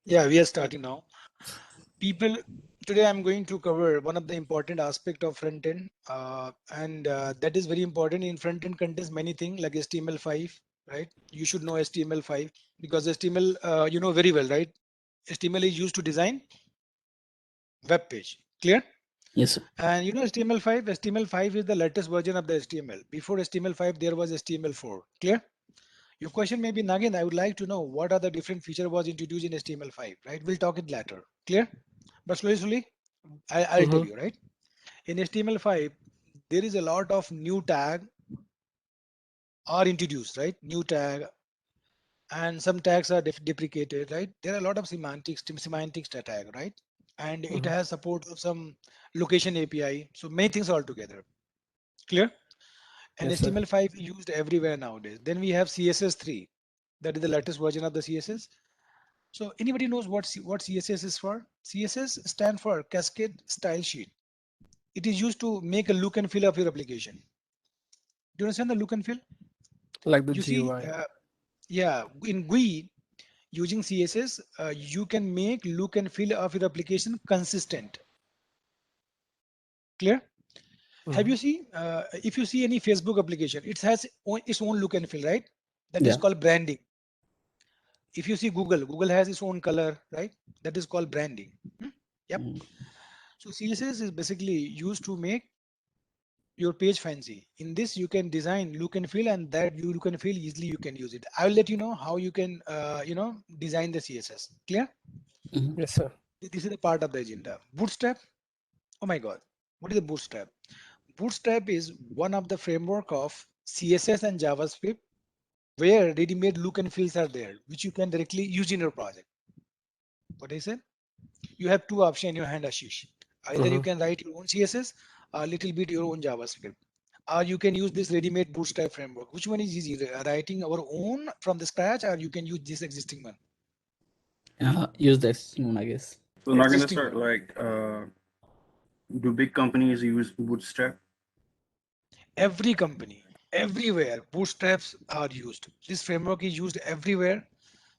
Yeah, we are starting now. People, today I'm going to cover one of the important aspect of front end, and that is very important. In front end contains many things like HTML5, right? You should know HTML5 because HTML, you know very well, right? HTML is used to design web page. Clear? Yes, sir. And you know HTML5 is the latest version of the HTML. Before HTML5, there was HTML4. Clear? Your question may be, Nagin, I would like to know what are the different feature was introduced in HTML5, right? We'll talk it later. Clear? But slowly, I'll tell Mm-hmm. you, right? In HTML5, there is a lot of new tag are introduced, right? New tag and some tags are deprecated, right? There are a lot of semantics tag, right? And it Mm-hmm. has support of some location API. So many things all together. Clear? And Yes, sir. HTML5 used everywhere nowadays. Then we have CSS3. That is the latest version of the CSS. So anybody knows what CSS is for? CSS stand for Cascade Style Sheet. It is used to make a look and feel of your application. Do you understand the look and feel? Like the You see, GUI. yeah, in GUI using CSS, you can make look and feel of your application consistent. Clear? Have Mm-hmm. you seen? If you see any Facebook application, it has its own look and feel, right? That is Yeah. called branding. If you see Google has its own color, right? That is called branding. Hmm? Yep. Mm. So CSS is basically used to make your page fancy. In this, you can design look and feel, and that you look and feel easily you can use it. I will let you know how you can, design the CSS. Clear? Mhm. Yes, sir. This is the part of the agenda. Bootstrap. Oh my God, what is the Bootstrap? Bootstrap is one of the framework of CSS and JavaScript where ready-made look and feels are there, which you can directly use in your project. What I said? You have two options in your hand, Ashish. Either you Mm-hmm. can write your own CSS, a little bit your own JavaScript, or you can use this ready-made Bootstrap framework. Which one is easier, writing our own from the scratch, or you can use this existing one? Use the existing one, I guess. So not gonna Existing start one. like do big companies use Bootstrap? Every company, everywhere, Bootstraps are used. This framework is used everywhere.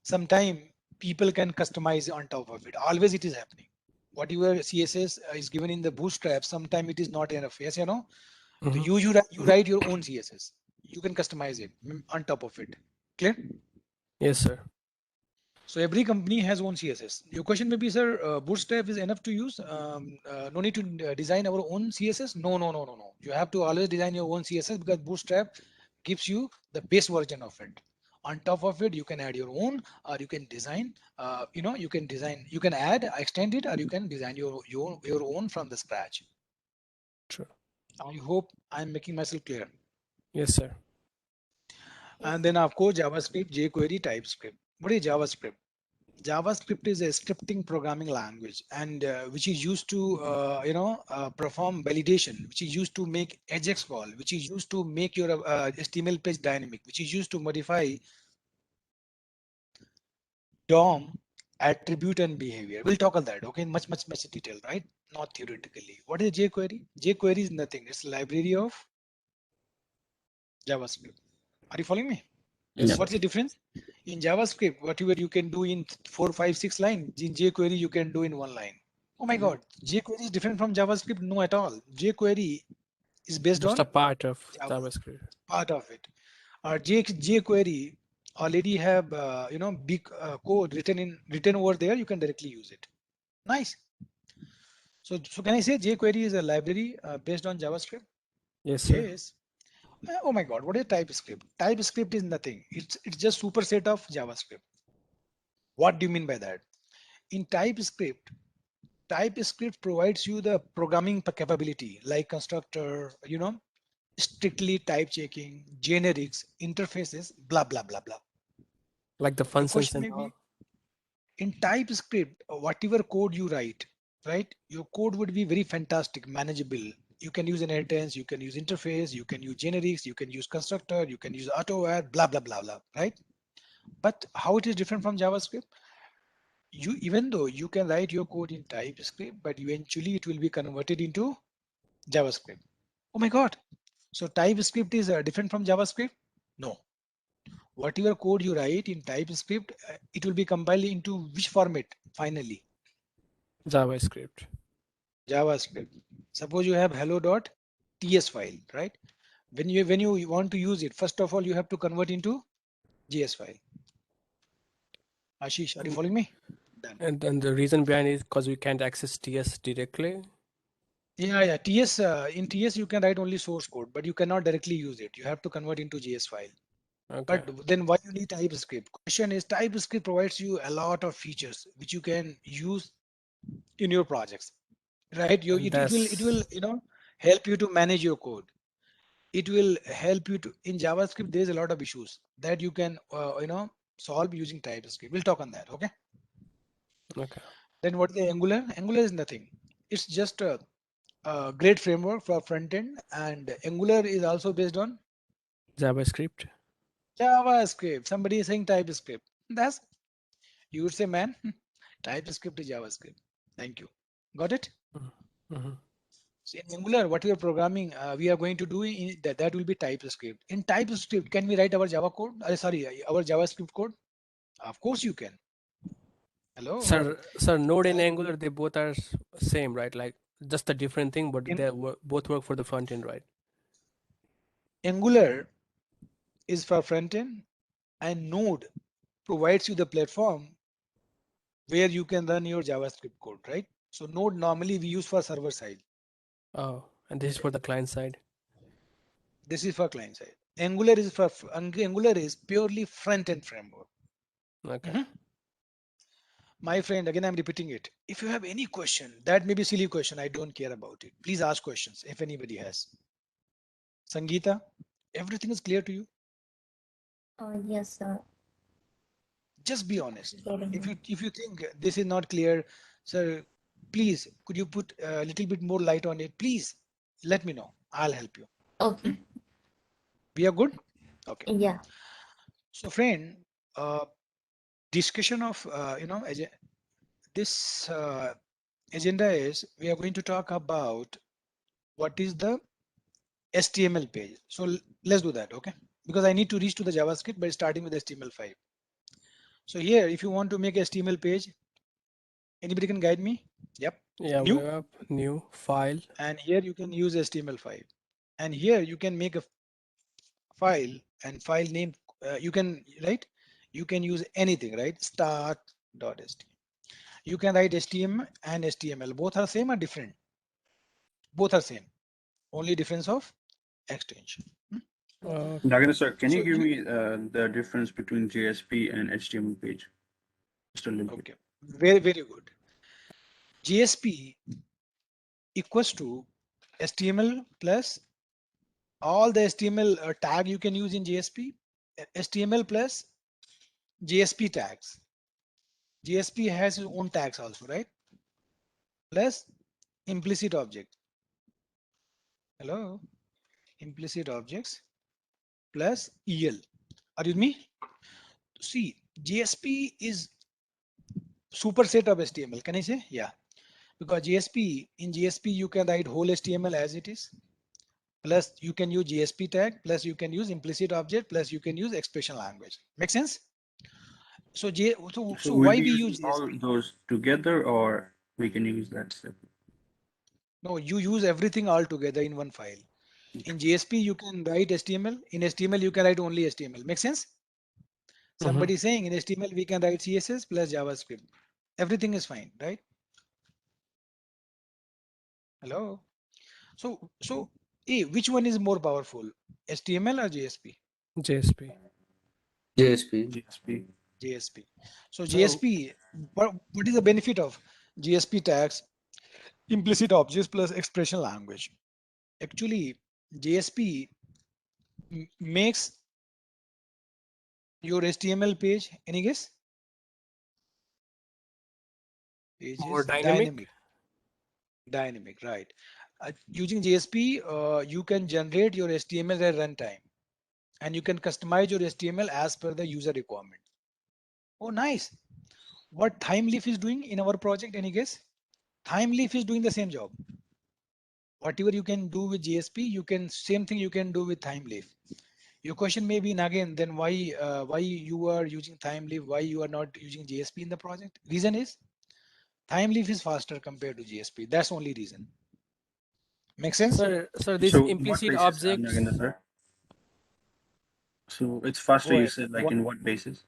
Sometime people can customize on top of it. Always it is happening. Whatever CSS is given in the Bootstrap, sometime it is not enough. Yes, you know. So Mm-hmm. you write your own CSS. You can customize it on top of it. Clear? Yes, sir. So every company has own CSS. Your question may be, sir, Bootstrap is enough to use. No need to design our own CSS. No, no, no, no, no. You have to always design your own CSS because Bootstrap gives you the base version of it. On top of it, you can add your own, or you can design. You can design. You can add, extend it, or you can design your own from the scratch. True. I hope I'm making myself clear. Yes, sir. And then of course JavaScript, jQuery, TypeScript. What is JavaScript? JavaScript is a scripting programming language, and which is used to perform validation, which is used to make Ajax call, which is used to make your HTML page dynamic, which is used to modify DOM attribute and behavior. We'll talk on that, okay, in much detail, right? Not theoretically. What is jQuery? jQuery is nothing. It's a library of JavaScript. Are you following me? Yes, Yeah. sir. What's the difference? In JavaScript, whatever you can do in 4, 5, 6 lines, in jQuery you can do in one line. Oh my Mhm. God, jQuery is different from JavaScript? No, at all. jQuery is based Just on a part of JavaScript, JavaScript. part of it. jQuery already have big code written over there. You can directly use it. Nice. So can I say jQuery is a library based on JavaScript? Yes, sir. Yes. Oh my God, what is TypeScript? TypeScript is nothing. It's just superset of JavaScript. What do you mean by that? In TypeScript provides you the programming capability like constructor, strictly type checking, generics, interfaces, blah, blah, blah, blah. Like the Your functions question and may be, all. in TypeScript, whatever code you write, right? Your code would be very fantastic, manageable. You can use inheritance, you can use interface, you can use generics, you can use constructor, you can use auto-add, blah, blah, blah, blah, right? But how it is different from JavaScript? You even though you can write your code in TypeScript, but eventually it will be converted into JavaScript. Oh my God. So TypeScript is different from JavaScript? No. whatever code you write in TypeScript, it will be compiled into which format finally? JavaScript. JavaScript. Suppose you have hello.ts file, right? When you want to use it, first of all, you have to convert into JS file. Ashish, are you following me? Done. And then the reason behind it is because we can't access TS directly. Yeah. TS in TS you can write only source code, but you cannot directly use it. You have to convert into JS file. Okay. But then why you need TypeScript? Question is TypeScript provides you a lot of features which you can use in your projects, right? And It will help you to manage your code. It will help you to in JavaScript. There's a lot of issues that you can solve using TypeScript. We'll talk on that. Okay. Okay. Then what is the Angular? Angular is nothing. It's just a great framework for front end, and Angular is also based on JavaScript. JavaScript. Somebody is saying TypeScript. That's you would say, man, TypeScript is JavaScript. Thank you. Got it? Mm-hmm. So in Angular, what we are programming, we are going to do in that will be TypeScript. In TypeScript, can we write our Java code? Our JavaScript code? Of course you can. Hello. Sir, Node and Angular, they both are same, right? Like just a different thing, but In- they both work for the front end, right? Angular is for front end, and Node provides you the platform where you can run your JavaScript code, right? So Node normally we use for server side. Oh, and this is for the client side. This is for client side. Angular is purely front end framework. Okay. Mhm. My friend, again I'm repeating it. If you have any question, that may be silly question, I don't care about it. Please ask questions if anybody has. Sangeeta, everything is clear to you? Yes, sir. Just be honest. Getting it. If you think this is not clear, sir, please could you put a little bit more light on it? Please let me know. I'll help you. Okay. We are good? Okay. Yeah. So friend, discussion of this agenda is we are going to talk about what is the HTML page. So let's do that, okay? Because I need to reach to the JavaScript by starting with HTML5. So here, if you want to make HTML page, anybody can guide me? Yep. Yeah, New. web, new file. And here you can use HTML5. And here you can make a file and file name. You can use anything, right? Start.html. You can write HTML and HTML. Both are same or different? Both are same. Only difference of extension. Nagana sir, can you So give me the difference between JSP and HTML page? Just a little bit. Okay, very good. JSP equals to HTML plus all the HTML tag you can use in JSP, HTML plus JSP tags. JSP has its own tags also, right? Plus implicit object. Hello, implicit objects plus EL. Are you with me? See, JSP is superset of HTML. Can I say? Yeah. Because in JSP you can write whole HTML as it is, plus you can use JSP tag, plus you can use implicit object, plus you can use expression language. Make sense? So So why we'll be we using use all JSP? those together, or we can use that separate? No, you use everything all together in one file. In JSP you can write HTML. In HTML you can write only HTML. Make sense? Somebody saying in HTML we can write CSS plus JavaScript. Everything is fine, right? Hello. So which one is more powerful, HTML or JSP? JSP. JSP. JSP. JSP. So So- JSP, what is the benefit of JSP tags, implicit objects plus expression language? Actually, JSP makes your HTML page, any guess? Page More is dynamic? Dynamic, right. Using JSP, you can generate your HTML at runtime, and you can customize your HTML as per the user requirement. Oh, nice. What ThymeLeaf is doing in our project, any guess? ThymeLeaf is doing the same job. Whatever you can do with JSP, same thing you can do with ThymeLeaf. Your question may be again, then why you are using TimeLeaf, why you are not using JSP in the project? Reason is TimeLeaf is faster compared to JSP. That's the only reason. Make sense? Sir, this So what implicit basis, objects. Nagendra sir? So it's faster, Go you ahead. said, like What- in what basis?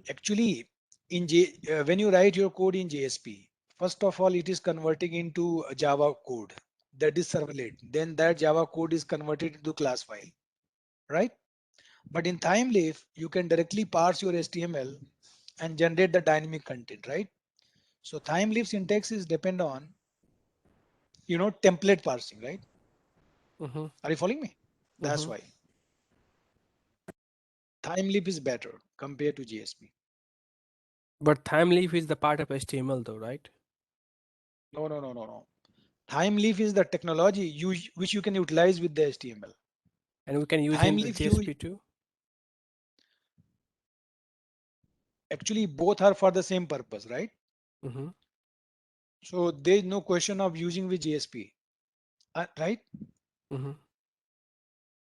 Actually, when you write your code in JSP, first of all, it is converting into a Java code that is servlet. Then that Java code is converted into class file, right? But in TimeLeaf, you can directly parse your HTML and generate the dynamic content, right? So TimeLeaf syntax is depend on, template parsing, right? Mhm, Are you following me? That's mhm. why TimeLeaf is better compared to JSP. But TimeLeaf is the part of HTML though, right? No, no, no, no, no. TimeLeaf is the technology which you can utilize with the HTML. And we can use in the TimeLeaf, JSP too. actually both are for the same purpose, right? Mhm. So there is no question of using with JSP, right? Mhm.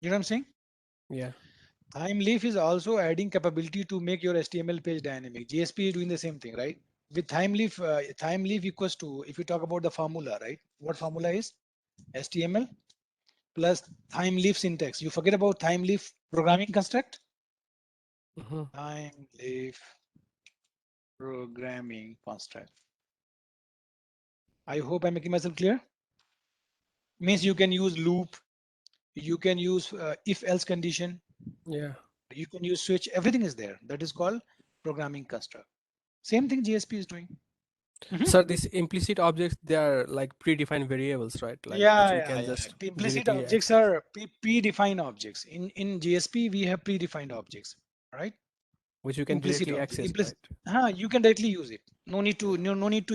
You know what I'm saying? Yeah. TimeLeaf is also adding capability to make your HTML page dynamic. JSP is doing the same thing, right? With TimeLeaf equals to, if you talk about the formula, right? What formula is? HTML plus TimeLeaf syntax. You forget about TimeLeaf programming construct? Mhm. TimeLeaf programming construct. I hope I'm making myself clear. Means you can use loop, you can use if else condition, Yeah. you can use switch, everything is there. That is called programming construct. Same thing JSP is doing. Mhm. Sir, these implicit objects, they are like predefined variables, right? Like which Yeah, we yeah, can yeah. just The implicit directly objects access, are predefined objects. In JSP, we have predefined objects, right? which you can Implicit directly object. access, Implicit. right? You can directly use it. No need to no need to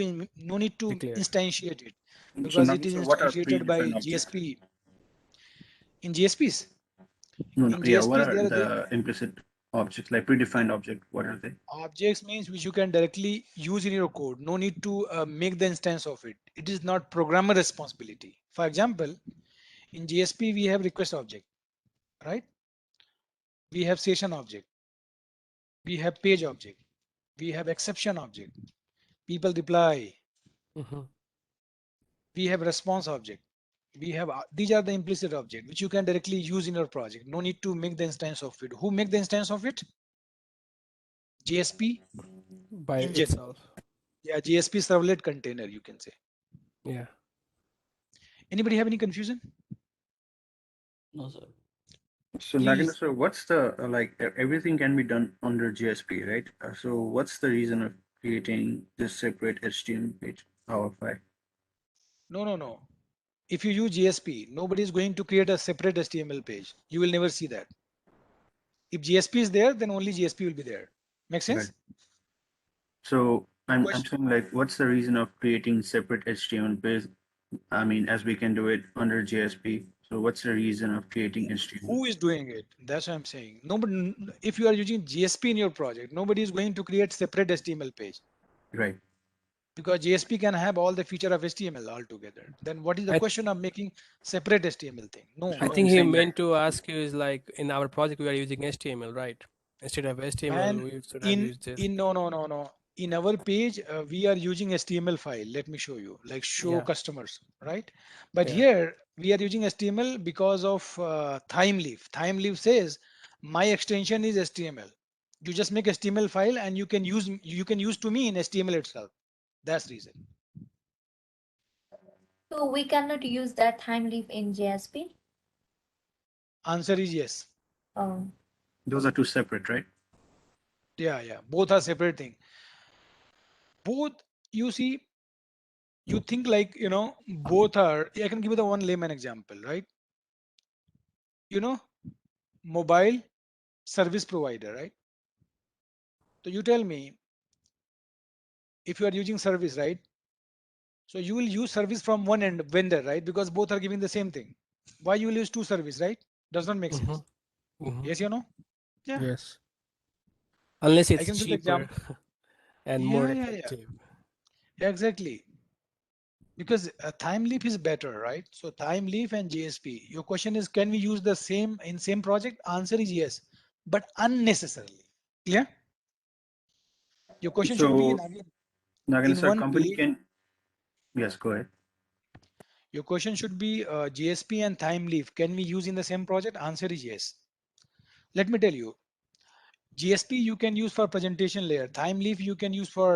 Declare. instantiate it So because it Nagendra is sir, what are instantiated by predefined objects? GSP. In GSPs, No, in yeah, what GSPs, are there are the implicit objects, like predefined object? What are they? objects means which you can directly use in your code. No need to make the instance of it. It is not programmer responsibility. For example, in GSP we have request object, right? We have session object, we have page object, we have exception object, people reply, Mhm. we have response object. We have these are the implicit object which you can directly use in your project. No need to make the instance of it. Who make the instance of it? GSP By engine. itself. Yeah, GSP servlet container, you can say. Yeah. Anybody have any confusion? No, sir. So Please. Nagendra sir, what's the everything can be done under JSP, right? So what's the reason of creating this separate HTML page, Power No, no, no. If you use GSP, nobody is going to create a separate HTML page. You will never see that. If GSP is there, then only GSP will be there. Make Right. sense? So I'm Question. saying, like, what's the reason of creating separate HTML page? I mean, as we can do it under JSP. So what's the reason of creating HTML? Who is doing it? That's what I'm saying. Nobody. If you are using GSP in your project, nobody is going to create separate HTML page Right. because GSP can have all the feature of HTML altogether. Then what is the I question of making separate HTML thing? No, I So no. think I'm he saying that, meant to ask you is like in our project we are using HTML, right? Instead of HTML, Man, we should have used this. no, no, no, no. In our page, we are using HTML file. Let me show you, like show Yeah. customers, right? But Yeah. here we are using HTML because of TimeLeaf. TimeLeaf says my extension is HTML. You just make HTML file and you can use to me in HTML itself. That's reason. So we cannot use that time leaf in JSP. Answer is yes. those are two separate, right? Yeah, yeah. Both are separate thing. Both, you see, you think like, both are, I can give you the one layman example, right? Mobile service provider, right? So you tell me if you are using service, right? So you will use service from one end vendor, right? Because both are giving the same thing. Why you will use two service, right? Does not make sense. Mhm. Yes, you know? Yeah. Yes. Unless I it's can give the cheaper example. and more Yeah, yeah, yeah. effective. Yeah, exactly. Because time leaf is better, right? So time leaf and JSP. Your question is, can we use the same in same project? Answer is yes, but unnecessarily. Clear? Your question should be So, Nagin in sir, one company page. can, yes, go ahead. Your question should be JSP and time leaf. Can we use in the same project? Answer is yes. Let me tell you, GSP you can use for presentation layer. Time leaf you can use for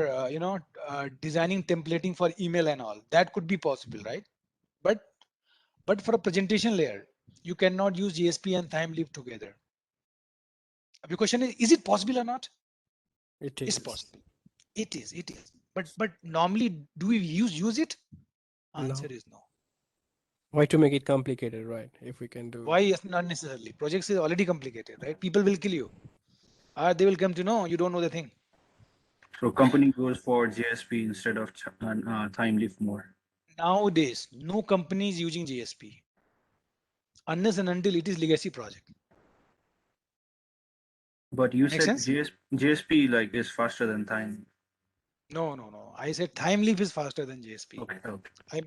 designing templating for email and all. That could be possible, right? But for a presentation layer, you cannot use GSP and time leaf together. The question is it possible or not? It It's is. possible. It is. It is. But normally, do we use it? Answer No. is no. Why to make it complicated, right? If we can do. Why? Yes, not necessarily. Projects is already complicated, right? People will kill you. They will come to know you don't know the thing. So company goes for JSP instead of time leaf more. Nowadays, no company is using GSP unless and until it is legacy project. But you Make said sense? JSP like is faster than time. No, no, no. I said time leaf is faster than GSP. Okay, okay. I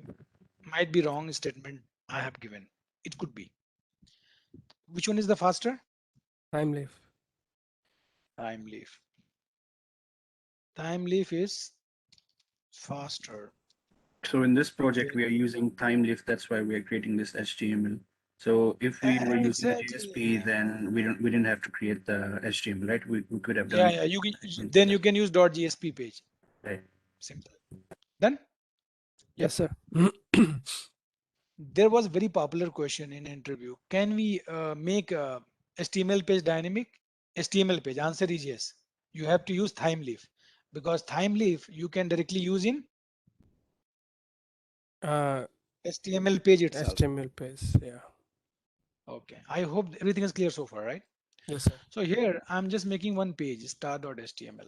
might be wrong statement I have given. It could be. Which one is the faster? Time leaf. Time leaf. Time leaf is faster. So in this project, we are using time leaf. That's why we are creating this HTML. So if we were using Exactly. JSP, then we didn't have to create the HTML, right? We could have done Yeah, it. yeah. You can then you can use .gsp page. Right. Simple. Done. Yes, sir. There was very popular question in interview. Can we make a HTML page dynamic? HTML page. Answer is yes. You have to use time leaf because time leaf you can directly use in uh, HTML page itself. HTML page. Yeah. Okay. I hope everything is clear so far, right? Yes, sir. So here I'm just making one page star.html.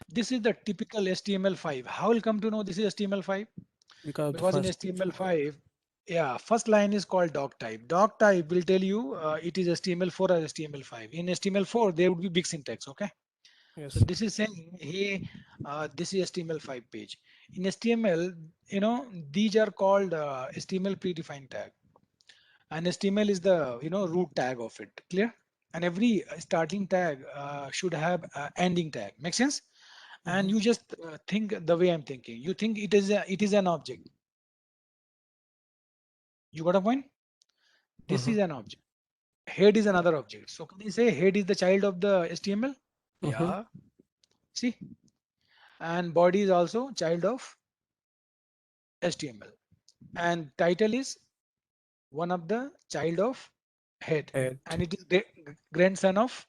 This is the typical HTML5. How will come to know this is HTML5? Because Because in HTML5, yeah, first line is called doc type. Doc type will tell you it is HTML4 or HTML5. In HTML4, there would be big syntax. Okay. yes, So sir. this is saying, hey, this is HTML5 page. In HTML, these are called HTML predefined tag. And HTML is the, root tag of it. Clear? And every starting tag should have ending tag. Make sense? And Mhm. you just think the way I'm thinking. You think it is an object. You got a point? This is Mhm. an object. Head is another object. So can you say head is the child of the HTML? Mhm. Yeah. See? And body is also child of HTML. And title is one of the child of head. Head. And it is grandson of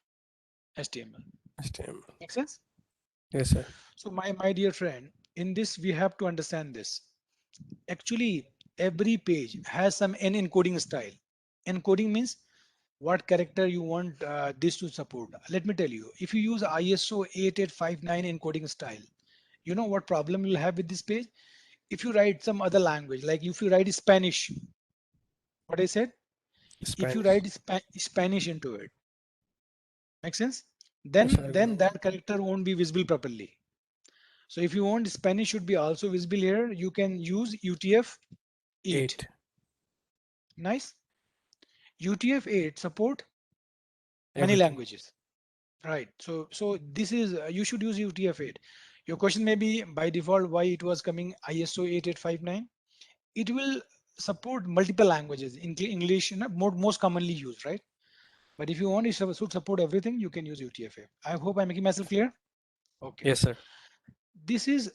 HTML. HTML. Make sense? Yes, sir. So my dear friend, in this we have to understand this. Actually, every page has some N encoding style. Encoding means what character you want this to support. Let me tell you, if you use ISO 8859 encoding style, you know what problem you'll have with this page? If you write some other language, like if you write Spanish, what I said, if you Spanish. write Spanish into it, make sense? Yes, sir. Then that character won't be visible properly. So if you want Spanish should be also visible here, you can use UTF-8. 8. Nice. UTF-8 support many Everything. languages. Right. So this is you should use UTF-8. Your question may be by default why it was coming ISO 8859. It will support multiple languages, English, most commonly used, right? But if you want it should support everything, you can use UTF-8. I hope I'm making myself clear. Okay. Yes, sir. This is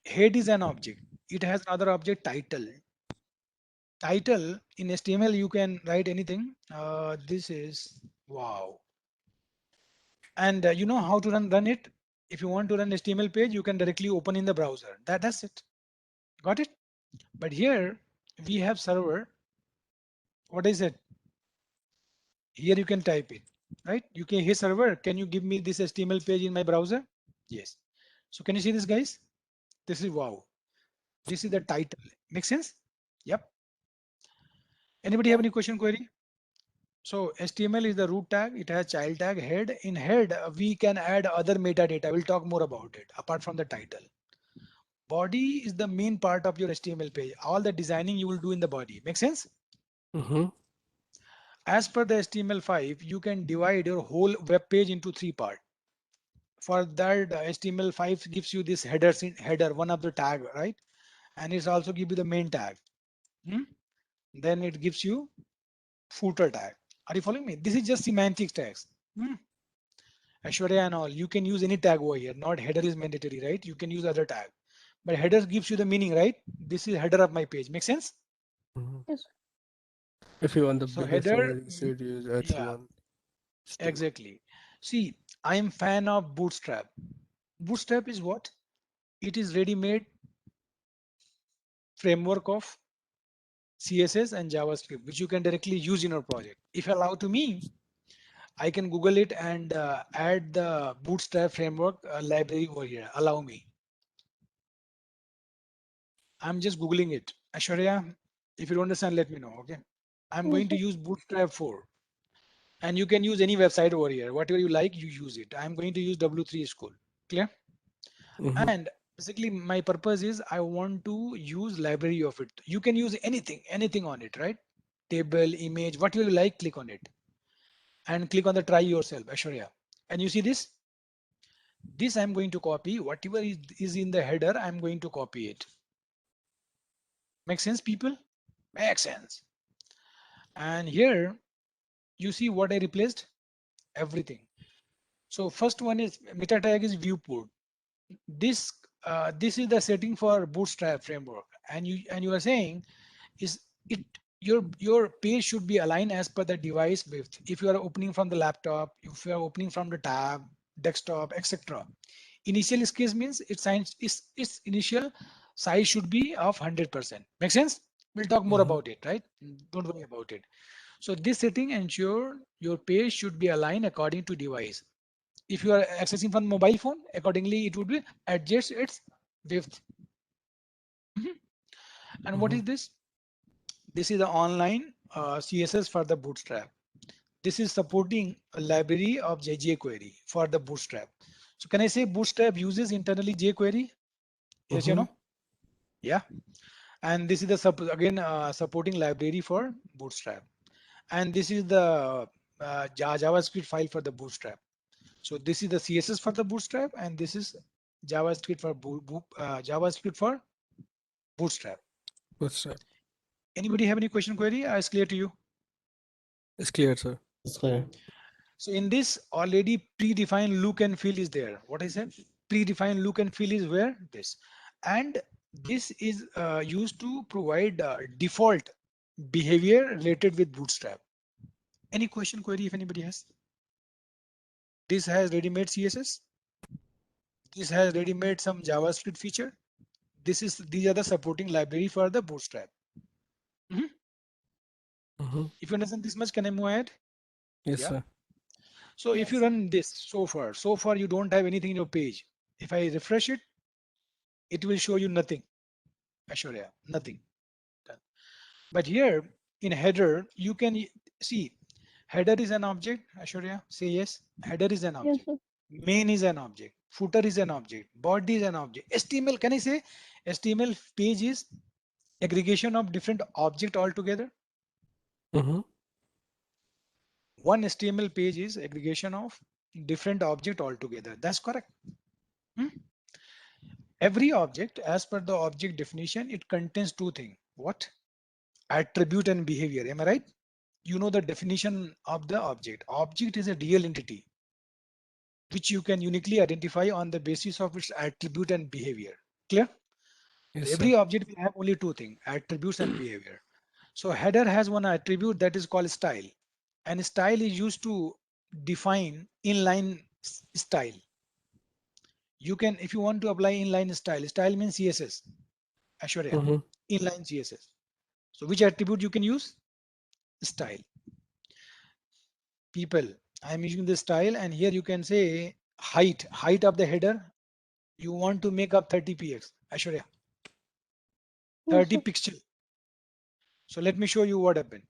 head is an object. It has another object title. Title in HTML you can write anything. This is wow. And you know how to run it. If you want to run HTML page, you can directly open in the browser. That's it. Got it? But here we have server. What is it? Here you can type it, right? You can, hey server, can you give me this HTML page in my browser? Yes. So can you see this, guys? This is wow. This is the title. Make sense? Yep. Anybody have any question, query? So HTML is the root tag. It has child tag head. In head, we can add other metadata. We'll talk more about it apart from the title. Body is the main part of your HTML page. All the designing you will do in the body. Make sense? Mm-hmm. As per the HTML5, you can divide your whole web page into 3 parts. For that, HTML5 gives you this header, one of the tag, right? And it's also give you the main tag. Then it gives you footer tag. Are you following me? This is just semantics tags. Aishwarya and all, you can use any tag over here. Not header is mandatory, right? You can use other tag. But header gives you the meaning, right? This is header of my page. Make sense? Yes. If you want the So biggest header, one, you should use yeah, H1. Still. exactly. See, I am fan of Bootstrap. Bootstrap is what? It is ready-made framework of CSS and JavaScript, which you can directly use in your project. If allow to me, I can Google it and add the Bootstrap framework library over here. Allow me. I'm just Googling it. Aishwarya, if you don't understand, let me know. Okay. I'm going to use Bootstrap 4. And you can use any website over here. Whatever you like, you use it. I'm going to use W3 School. Clear? Mhm. And basically my purpose is I want to use library of it. You can use anything on it, right? Table, image, whatever you like, click on it. And click on the try yourself, Aishwarya. And you see this? This I'm going to copy. Whatever is in the header, I'm going to copy it. Make sense, people? Makes sense. And here you see what I replaced? Everything. So first one is meta tag is viewport. This is the setting for Bootstrap framework, and you are saying is it your page should be aligned as per the device width. If you are opening from the laptop, if you are opening from the tab, desktop, etc. Initial case means its initial size should be of 100%. Make sense? We'll talk more Mhm. about it, right? Don't worry about it. So this setting ensure your page should be aligned according to device. If you are accessing from mobile phone, accordingly it would be adjust its width. And what is this? This is the online CSS for the Bootstrap. This is supporting a library of jQuery for the Bootstrap. So can I say Bootstrap uses internally jQuery? Yes, you Mhm. know? Yeah. And this is the supporting library for Bootstrap. And this is the JavaScript file for the Bootstrap. So this is the CSS for the Bootstrap, and this is JavaScript for JavaScript for Bootstrap. Bootstrap. Anybody have any question, query? It's clear to you. It's clear, sir. It's clear. So in this already predefined look and feel is there. What I said? Predefined look and feel is where this, and this is used to provide default behavior related with Bootstrap. Any question, query? If anybody has, this has ready-made CSS. This has ready-made some JavaScript feature. These are the supporting library for the Bootstrap. Mhm. If you understand this much, can I move ahead? Yes, Yeah. sir. So if you run this so far you don't have anything in your page. If I refresh it, it will show you nothing. Aishwarya, nothing. Done. But here in header, you can see header is an object. Aishwarya, say yes. Header is an object. Main is an object. Footer is an object. Body is an object. HTML, can I say HTML page is aggregation of different object altogether? Mhm. One HTML page is aggregation of different object altogether. That's correct. Every object, as per the object definition, it contains two things. What? Attribute and behavior. Am I right? You know the definition of the object. Object is a real entity which you can uniquely identify on the basis of its attribute and behavior. Clear? Yes, Every sir. object will have only two things, attributes and behavior. So header has one attribute that is called style, and style is used to define inline style. You can, if you want to apply inline style means CSS. Aishwarya, Mhm. inline CSS. So which attribute you can use? Style. People, I'm using the style, and here you can say height of the header. You want to make up 30 px, Aishwarya, 30 pixel. So let me show you what happened.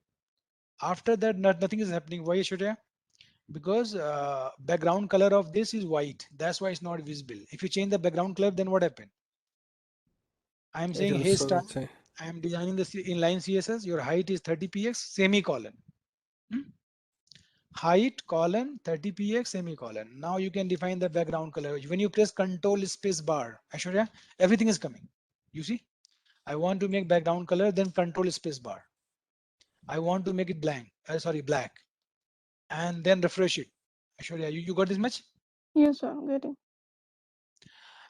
After that, nothing is happening. Why, Aishwarya? Because background color of this is white. That's why it's not visible. If you change the background color, then what happened? I'm It saying, will hey, show star, the same. I am designing this inline CSS. Your height is 30px, semicolon. Hmm? Height, colon, 30px, semicolon. Now you can define the background color. When you press Control space bar, Aishwarya, everything is coming. You see? I want to make background color, then Control space bar. I want to make it blank, sorry, black. And then refresh it. Aishwarya, you got this much? Yes, sir. I'm getting.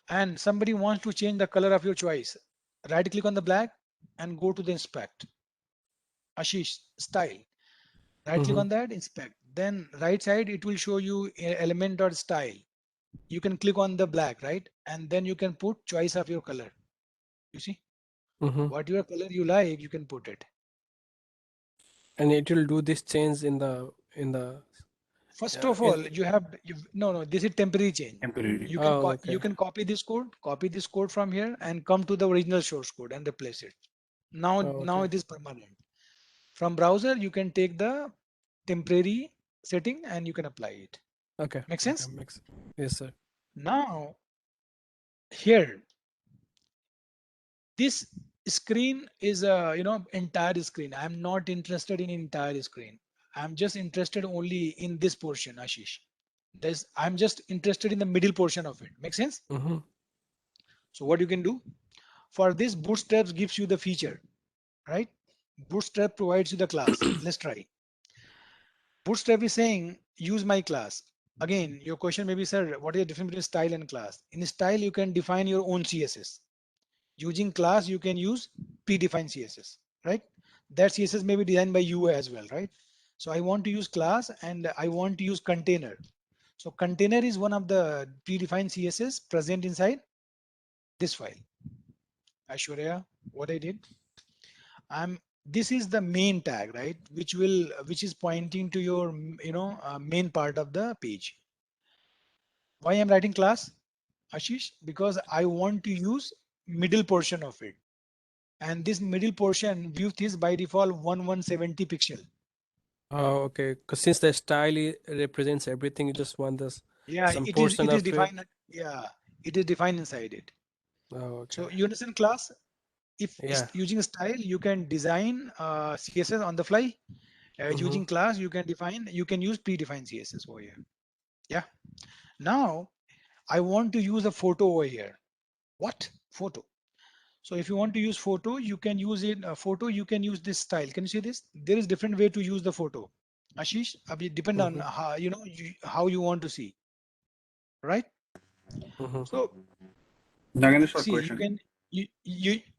And somebody wants to change the color of your choice. Right click on the black and go to the inspect. Ashish, style. Right click Mhm. on that, inspect. Then right side, it will show you element or style. You can click on the black, right? And then you can put choice of your color. You see, Mhm. what your color you like, you can put it. And it will do this change in the First yeah, of all, no, this is temporary change. Temporary. oh, You okay. can copy this code from here and come to the original source code and replace it. Now Oh, now okay. it is permanent. From browser, you can take the temporary setting and you can apply it. Okay. Make Okay. sense? Makes yes, sir. Now here, this screen is a entire screen. I'm not interested in entire screen. I'm just interested only in this portion, Ashish. I'm just interested in the middle portion of it. Make sense? Mm-hmm. So what you can do for this, Bootstrap gives you the feature, right? Bootstrap provides you the class. Let's try. Bootstrap is saying use my class. Again, your question may be, sir, what is the difference between style and class? In style, you can define your own CSS. Using class, you can use predefined CSS, right? That CSS may be designed by you as well, right? So I want to use class and I want to use container. So container is one of the predefined CSS present inside this file. Aishwarya, what I did, this is the main tag, right? Which is pointing to your, main part of the page. Why I'm writing class, Ashish? Because I want to use middle portion of it. And this middle portion width is by default 1170 pixel. Oh, okay. Because since the style represents everything, you just want this Yeah, some portion it is of it. defined. Yeah, it is defined inside it. Oh, So okay. you understand class? If Yeah. using style, you can design CSS on the fly. Mm-hmm. Using class, you can use predefined CSS over here. Yeah. Now I want to use a photo over here. What photo? So if you want to use photo, you can use it. Photo, you can use this style. Can you see this? There is different way to use the photo. Ashish, depend on Mm-hmm. how you want to see, right? Mm-hmm. So Nagan, a short see, you question. can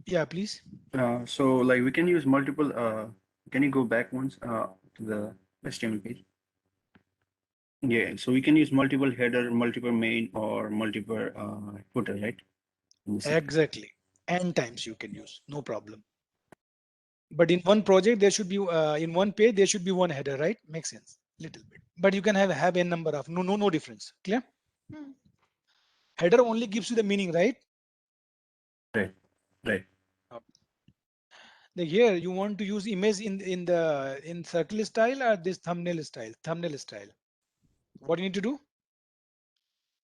yeah, please. So like we can use multiple. Can you go back once to the HTML page? Yeah. So we can use multiple header, multiple main, or multiple footer, right? In the same. Exactly. N times you can use, no problem. But in one project, there should be in one page there should be one header, right? Makes sense, little bit. But you can have a number of no difference. Clear? Hmm. Header only gives you the meaning, right? Right. Right. Here you want to use image in circle style or this thumbnail style. Thumbnail style. What you need to do?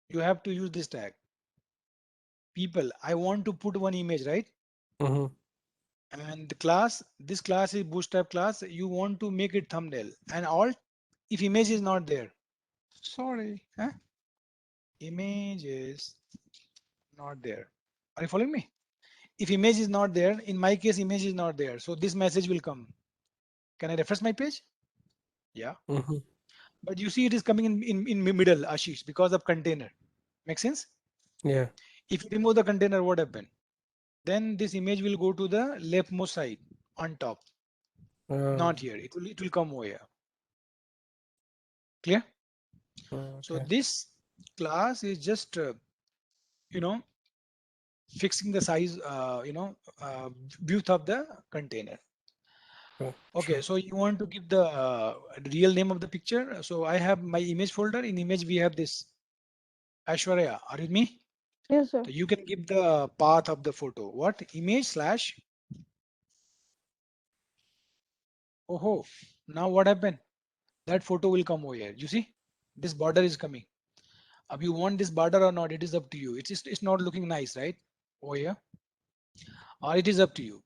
You have to use this tag. People, I want to put one image, right? Mm-hmm. And the class, this class is Bootstrap class. You want to make it thumbnail and alt. If image is not there, sorry, huh? Image is not there. Are you following me? If image is not there, in my case, image is not there. So this message will come. Can I refresh my page? Yeah. Mm-hmm. But you see, it is coming in middle, Ashish, because of container. Make sense? Yeah. If you remove the container, what happen? Then this image will go to the leftmost side on top, not here. It will come over here. Clear? So Okay. this class is just fixing the size, width of the container. Okay, Sure. so you want to give the real name of the picture. So I have my image folder. In image, we have this. Aishwarya, are you with me? Yes, sir. So you can give the path of the photo. What? Image slash. Oh, now what happened? That photo will come over here. You see, this border is coming. If you want this border or not, it is up to you. It's not looking nice, right? Over here. or it is up to you.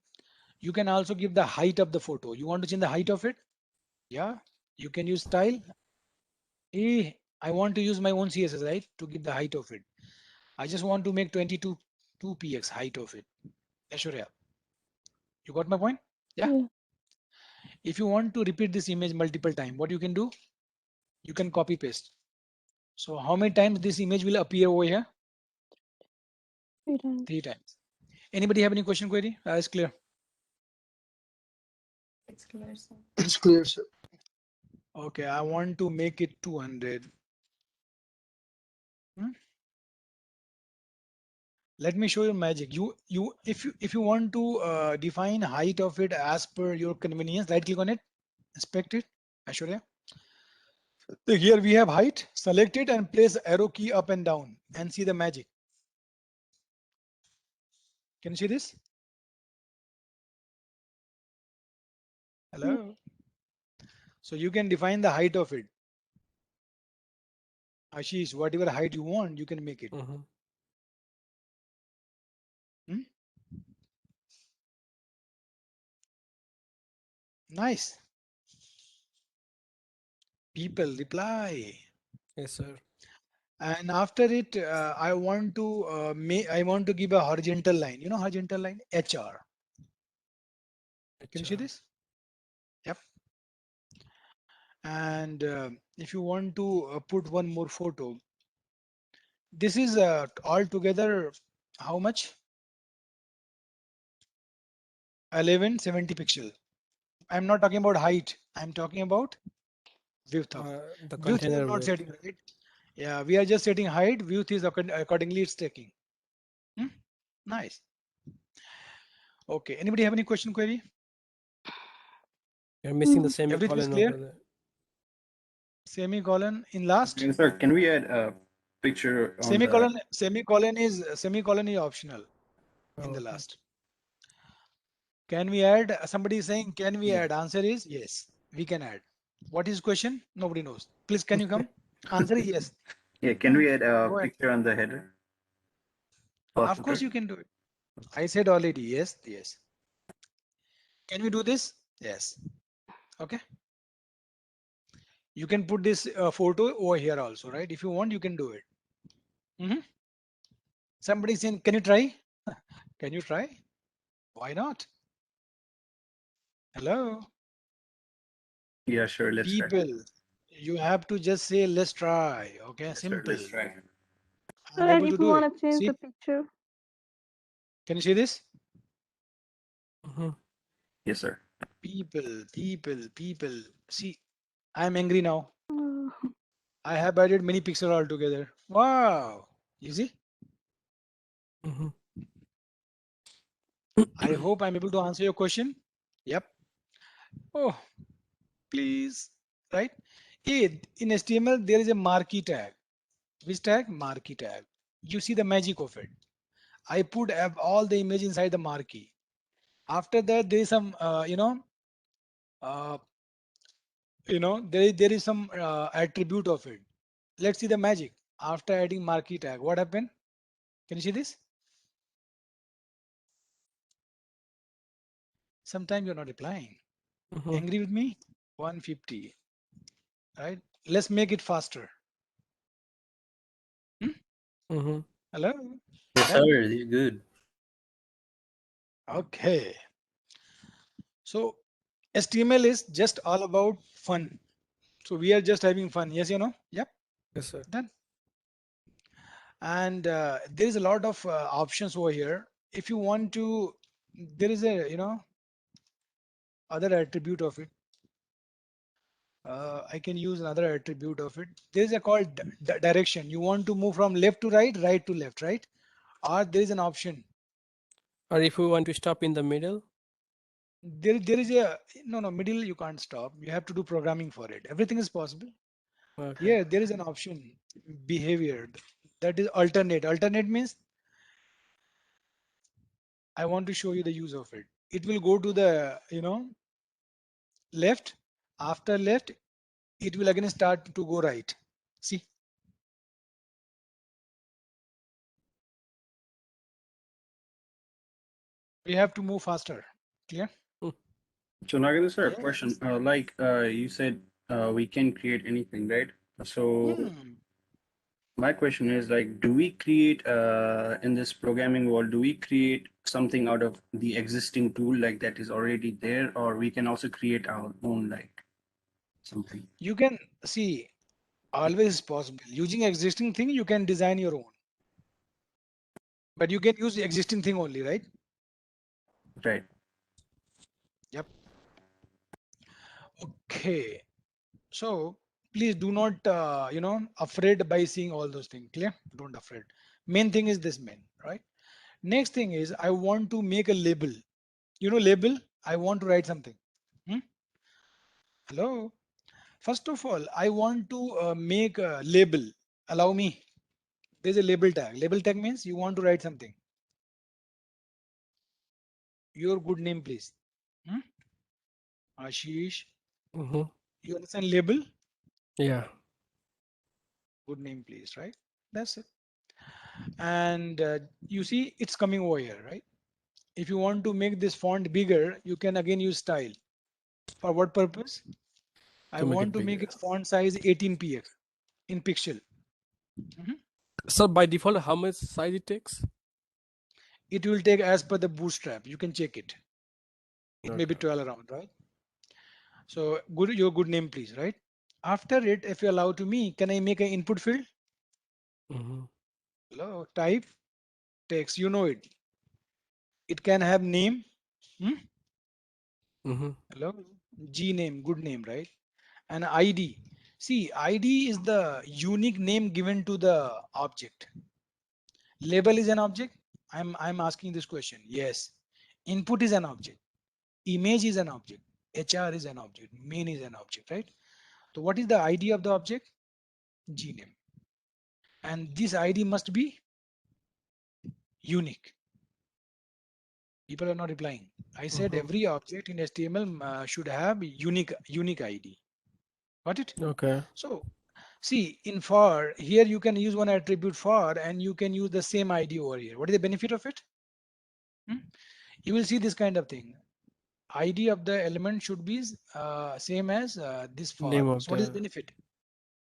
You can also give the height of the photo. You want to change the height of it? Yeah, you can use style. I want to use my own CSS, right, to give the height of it. I just want to make 22 2px height of it. Aishwarya, you got my point? Yeah. Yeah. If you want to repeat this image multiple times, what you can do? You can copy paste. So how many times this image will appear over here? 3 times. 3 times. Anybody have any question, query? It's clear. It's clear, sir. It's clear, sir. Okay, I want to make it 200. Let me show you magic. If you want to define height of it as per your convenience, right click on it, inspect it. Aishwarya. So here we have height. Select it and place arrow key up and down and see the magic. Can you see this? Hello. So you can define the height of it. Ashish, whatever height you want, you can make it. Mm-hmm. Nice. People reply. Yes, sir. And after it, I want to give a horizontal line. You know horizontal line? HR. Can you see HR. this? Yep. And if you want to put one more photo, this is altogether how much? 1170 pixel. I'm not talking about height. I'm talking about width of. The Width is container not width. setting, right? Yeah, we are just setting height. Width is accordingly it's taking. Nice. Okay. Anybody have any question, query? You're missing the Everything is semicolon clear? over there. Semicolon in last. Okay, sir, can we add a picture on the? Semicolon is optional in the Okay. last. Can we add? Somebody is saying, can we Yeah. add? Answer is yes, we can add. What is question? Nobody knows. Please, can you come? Answer is yes. Yeah, can we add a Go ahead. picture on the header? Of course you can do it. I said already, yes, yes. Can we do this? Yes. Okay. You can put this photo over here also, right? If you want, you can do it. Somebody saying, can you try? Can you try? Why not? Hello. Yeah, sure. Let's try. People, you have to just say, let's try. Okay, Yes, sir, simple. let's try. I'm And able to if you do it. want to change See? the picture, Can you see this? Mm-hmm. Yes, sir. People. See, I'm angry now. uh, I have added many pixels altogether. Wow. You see? Mm-hmm. I hope I'm able to answer your question. Yep. Oh, please. Right? In HTML, there is a marquee tag. Which tag? Marquee tag. You see the magic of it. I put all the image inside the marquee. After that, there is some, there is some attribute of it. Let's see the magic. After adding marquee tag, what happened? Can you see this? Sometimes you're not replying. Mm-hmm. Angry with me? 150. Right? Let's make it faster. Mm-hmm. Hello? Yes, Done? sir. This is good. Okay. So HTML is just all about fun. So we are just having fun. Yes, you know? Yep. Yes, sir. Done. And there is a lot of options over here. If you want to, there is a, other attribute of it. I can use another attribute of it. There is a called direction. You want to move from left to right, right to left, right? Or there is an option. Or if we want to stop in the middle. There is a no middle. You can't stop. You have to do programming for it. Everything is possible. Okay. Here there is an option, behavior, that is alternate. Alternate means I want to show you the use of it. It will go to the left. After left, it will again start to go right. See, We have to move faster. Clear? So Nagendra sir, a Yes. question. You said we can create anything, right? So Hmm. my question is like, do we create in this programming world, do we create something out of the existing tool like that is already there, or we can also create our own like something? You can see always possible. Using existing thing, you can design your own. But you can use the existing thing only, right? Right. Yep. Okay. So please do not, afraid by seeing all those things. Clear? Don't afraid. Main thing is this main, right? Next thing is I want to make a label. You know, label. I want to write something. Hmm? Hello. First of all, I want to make a label. Allow me. There's a label tag. Label tag means you want to write something. Your good name, please. Hmm? Ashish. Mm-hmm. You understand label? Yeah. Good name, please. Right? That's it. And you see, it's coming over here, right? If you want to make this font bigger, you can again use style. For what purpose? I To make want it to make bigger. its font size 18 px in pixel. Mhm. So by default, how much size it takes? It will take as per the bootstrap. You can check it. It may be Okay. 12 around, right? So good, your good name, please, right? After it, if you allow to me, can I make an input field? Mm-hmm. Hello, type text. You know it. It can have name. Hmm? Mm-hmm. Hello, G name, good name, right? And ID. See, ID is the unique name given to the object. Label is an object. I'm asking this question. Yes. Input is an object. Image is an object. HR is an object. Main is an object, right? So what is the ID of the object? G name. And this ID must be unique. People are not replying. I said Mm-hmm. every object in HTML should have unique ID. Got it? Okay. So see, in for here you can use one attribute for and you can use the same ID over here. What is the benefit of it? Hmm? You will see this kind of thing. ID of the element should be same as this Name for. of So what is the.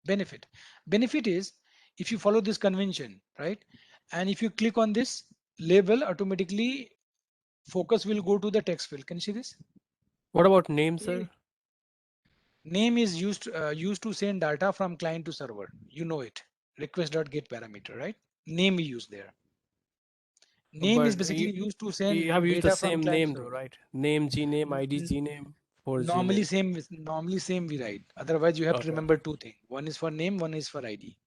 benefit? Benefit is if you follow this convention, right? And if you click on this label, automatically focus will go to the text field. Can you see this? What about name, Okay. sir? Name is used to send data from client to server. You know it. Request.get parameter, right? Name we use there. Name is But basically used to you send have used the data from same client to name though, server. right? Name, Gname, ID, N- Gname for Normally Gname. same normally same we write. Otherwise you have to Okay. remember two things. One is for name, one is for ID.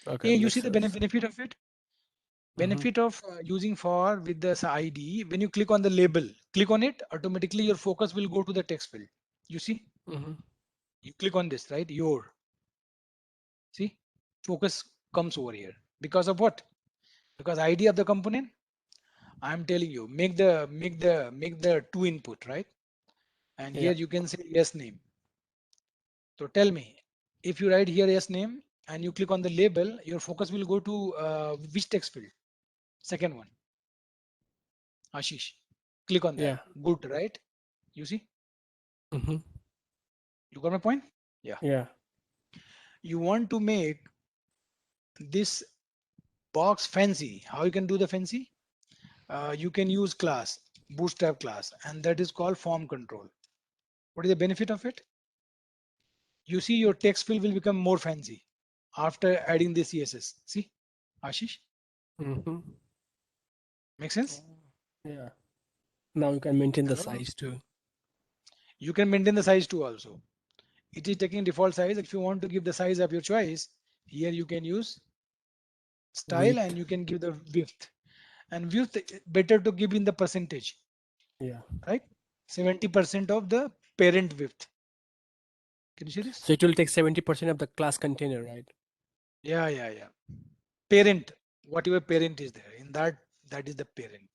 Okay, Yeah, you makes see the sense. benefit of it. Mm-hmm. Benefit of using for with this ID. When you click on the label, click on it, automatically your focus will go to the text field. You see, Mm-hmm. you click on this, right? Your see, focus comes over here because of what? Because ID of the component. I'm telling you, make the two input, right? And Yeah. here you can say yes name. So tell me, if you write here yes name and you click on the label, your focus will go to which text field? Second one, Ashish. Click on that. Yeah. Good, right? You see, Mm-hmm. you got my point? Yeah. Yeah. You want to make this box fancy. How you can do the fancy? You can use class, bootstrap class, and that is called form control. What is the benefit of it? You see your text field will become more fancy after adding the CSS. See, Ashish, Mm-hmm. make sense? Yeah. Now you can maintain the Hello? size too. You can maintain the size too also. It is taking default size. If you want to give the size of your choice, here you can use style Width. and you can give the width. And width better to give in the percentage, Yeah. right? 70% of the parent width. Can you see this? So it will take 70% of the class container, right? Yeah. Parent, whatever parent is there, in that is the parent.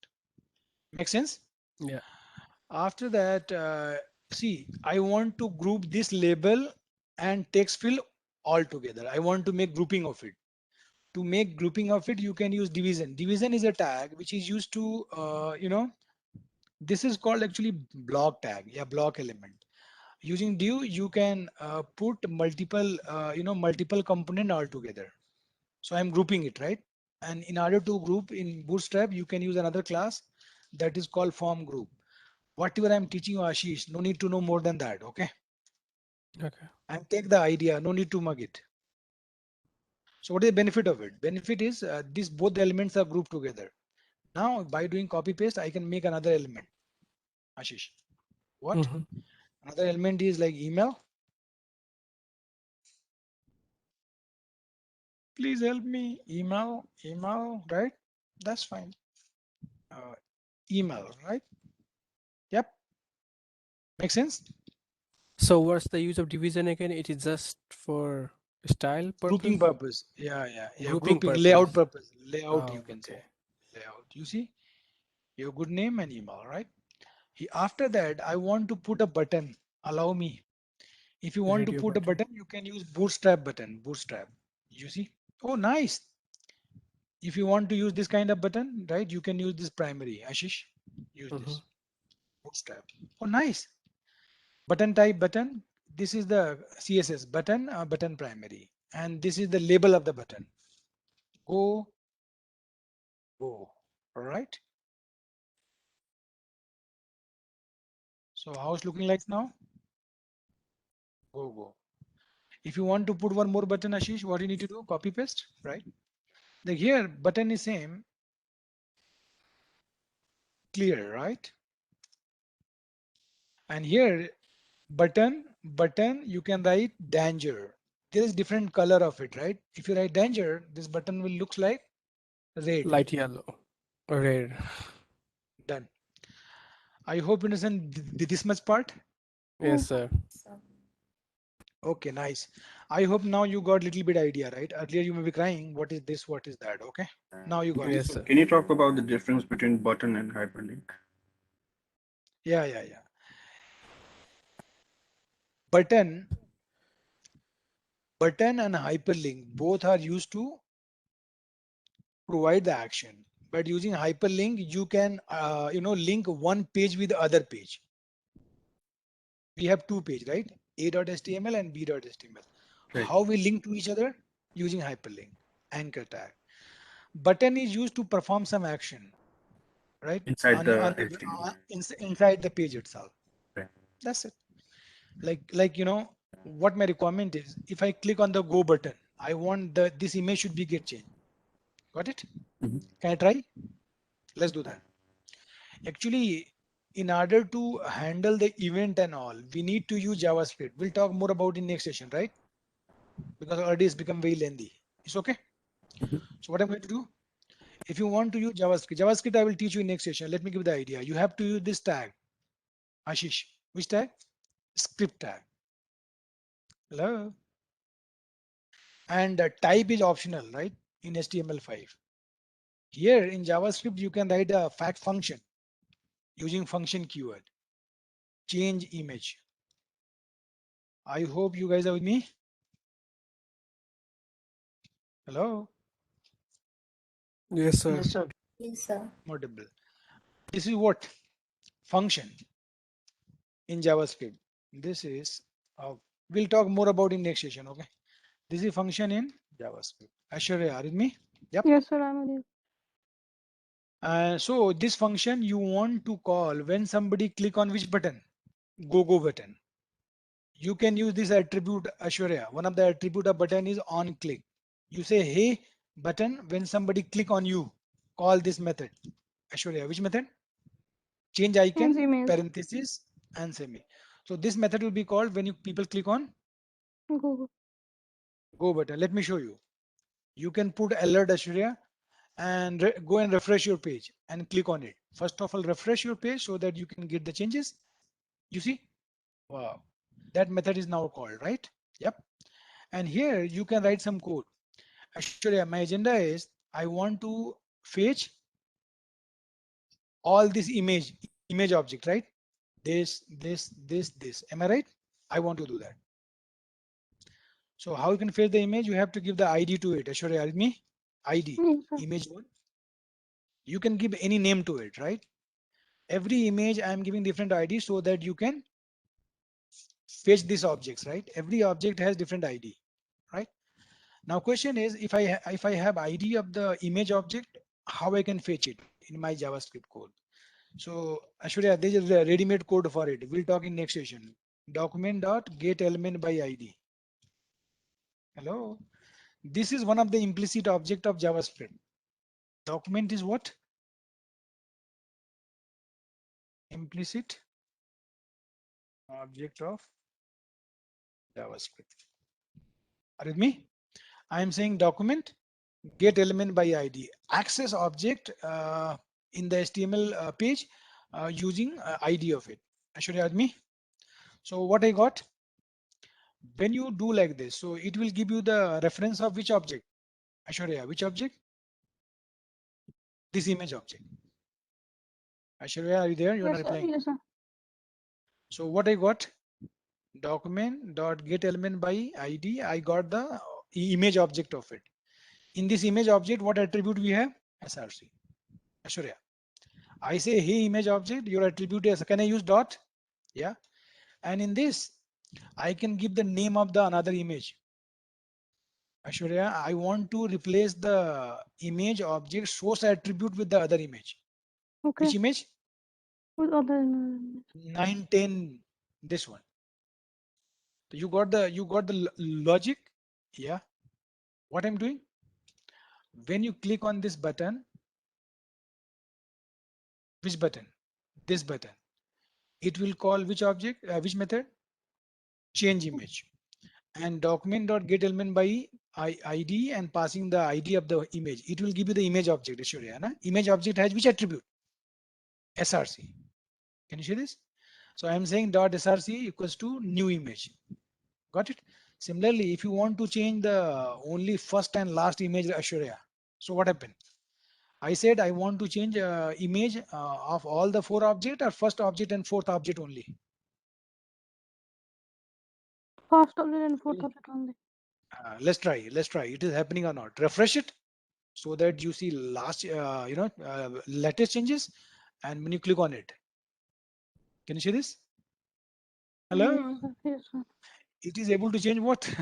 Make sense? Yeah. After that, see, I want to group this label and text field all together. I want to make grouping of it. To make grouping of it, you can use division. Division is a tag which is used to, This is called actually block tag, yeah, block element. Using div, you can put multiple, multiple component all together. So I'm grouping it, right? And in order to group in Bootstrap, you can use another class that is called form group. Whatever I'm teaching you, Ashish, no need to know more than that, okay? Okay. And take the idea, no need to mug it. So what is the benefit of it? Benefit is these both the elements are grouped together. Now by doing copy paste, I can make another element. Ashish, what? Mhm. Another element is like email. Please help me. Email, right? That's fine. Email, right? Yep. Makes sense? So what's the use of division again? It is just for style Grouping purpose? purpose. Yeah. Grouping Layout purpose. purpose. Layout, Oh, you can say. okay. Layout. You see? Your good name and email, right? After that, I want to put a button. Allow me. If you want to Radio put a button. button, you can use Bootstrap button. Bootstrap. You see? Oh, nice. If you want to use this kind of button, right, you can use this primary. Ashish, use Mhm. this. Bootstrap. Oh, nice. Button type button. This is the CSS button, button primary. And this is the label of the button. Go. All right. So how's looking like now? Go. If you want to put one more button, Ashish, what you need to do? Copy paste, right? Like here, button is same. Clear, right? And here, button, you can write danger. There is different color of it, right? If you write danger, this button will looks like red. Light yellow. Red. Done. I hope you understand this much part. Yes, sir. So, Okay, nice. I hope now you got little bit idea, right? Earlier you may be crying. What is this? What is that? Okay. Now you got it. Yes, So sir. can you talk about the difference between button and hyperlink? Yeah. Button and hyperlink both are used to provide the action. But using hyperlink, you can link one page with the other page. We have two pages, right? A.html and B.html. Right. How we link to each other? Using hyperlink, anchor tag. Button is used to perform some action, right? Inside the HTML. Inside the page itself. Right. That's it. Like what my requirement is. If I click on the go button, I want this image should be get changed. Got it? Mhm. Can I try? Let's do that. Actually, in order to handle the event and all, we need to use JavaScript. We'll talk more about in next session, right? Because already it's become very lengthy. It's okay. Mhm. So what I'm going to do, if you want to use JavaScript I will teach you in next session. Let me give the idea. You have to use this tag. Ashish, which tag? Script tag. Hello. And type is optional, right? In HTML5. Here in JavaScript, you can write a fact function using function keyword. Change image. I hope you guys are with me. Hello. Yes, sir. yes, sir. Mutable. This is what function in JavaScript. This is we'll talk more about in next session. Okay. This is function in JavaScript. Aishwarya, are you with me? Yep. Yes, sir, I'm with you. So this function you want to call when somebody click on which button? Go button. You can use this attribute Aishwarya. One of the attribute of button is on click. You say, hey button, when somebody click on you, call this method. Aishwarya, which method? Change icon, Change image. parenthesis, and semi. So this method will be called when people click on Go. go button. Let me show you. You can put alert Aishwarya and go and refresh your page and click on it. First of all, refresh your page so that you can get the changes. You see? Wow. That method is now called, right? Yep. And here you can write some code. Aishwarya, my agenda is I want to fetch all this image object, right? This. Am I right? I want to do that. So how you can fetch the image? You have to give the ID to it. Aishwarya, are you with me? ID, Yes, sir. image one. You can give any name to it, right? Every image I am giving different ID so that you can fetch these objects, right? Every object has different ID, right? Now question is, if I have ID of the image object, how I can fetch it in my JavaScript code? So Ashwarya, there is a ready-made code for it. We'll talk in next session. Document.getElementById. Hello. This is one of the implicit object of JavaScript. Document is what? Implicit object of JavaScript. Are you with me? I am saying document get element by ID. Access object in the HTML page using ID of it. Ashwarya, with me? So what I got? When you do like this, so it will give you the reference of which object? Ashwarya, which object? This image object. Ashwarya, are you there? You're Yes, not sir. replying. Yes, sir. So what I got? Document dot get element by ID. I got the image object of it. In this image object, what attribute we have? SRC. Ashwarya. I say, hey, image object, your attribute is, can I use dot? Yeah. And in this, I can give the name of the another image. Ashwarya, I want to replace the image object source attribute with the other image. Okay. Which image? With other 9, 10, this one. So you got the logic. Yeah. What I'm doing? When you click on this button, which button? This button. It will call which object, which method? Change image. And document.getElement by ID and passing the ID of the image. It will give you the image object. Ashwarya, na? Image object has which attribute? SRC. Can you see this? So I am saying dot SRC equals to new image. Got it? Similarly, if you want to change the only first and last image, Ashwarya, so what happened? I said I want to change image of all the 4 objects or first object and fourth object only. first object and fourth object only. Let's try. It is happening or not. Refresh it so that you see last, latest changes. And when you click on it, can you see this? Hello. Yes, sir. Yes, sir. It is able to change what?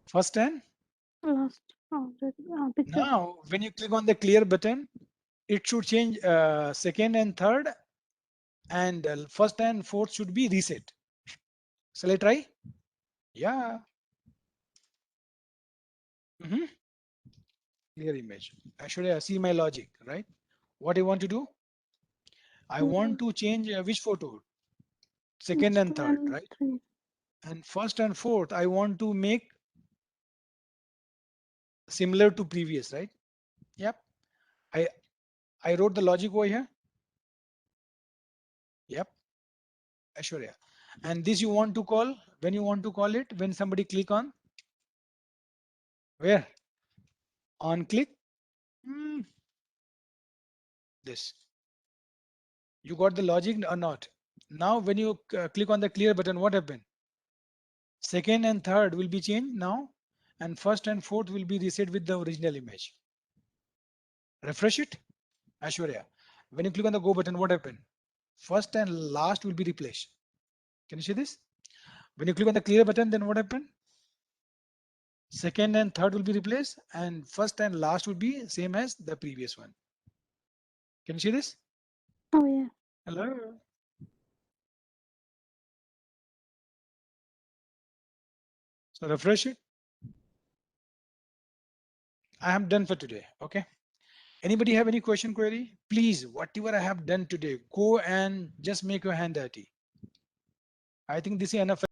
First and Last object picture. now when you click on the clear button, it should change second and third, and first and fourth should be reset. Shall I try? Yeah. Clear image. Actually, I see my logic, right? What I want to do? I want to change which photo? Second and third, right? 3. And first and fourth, I want to make similar to previous, right? Yep. I wrote the logic over here. Yep. Ashwarya. And this you want to call, when you want to call it, when somebody click on where? On click. This. You got the logic or not? Now when you click on the clear button, what happened? Second and third will be changed now, and first and fourth will be reset with the original image. Refresh it. Ashwarya. When you click on the go button, what happened? First and last will be replaced. Can you see this? When you click on the clear button, then what happened? Second and third will be replaced, and first and last will be same as the previous one. Can you see this? Oh, yeah. Hello. So refresh it. I am done for today. Okay. Anybody have any question, query? Please, whatever I have done today, go and just make your hand dirty. I think this is enough.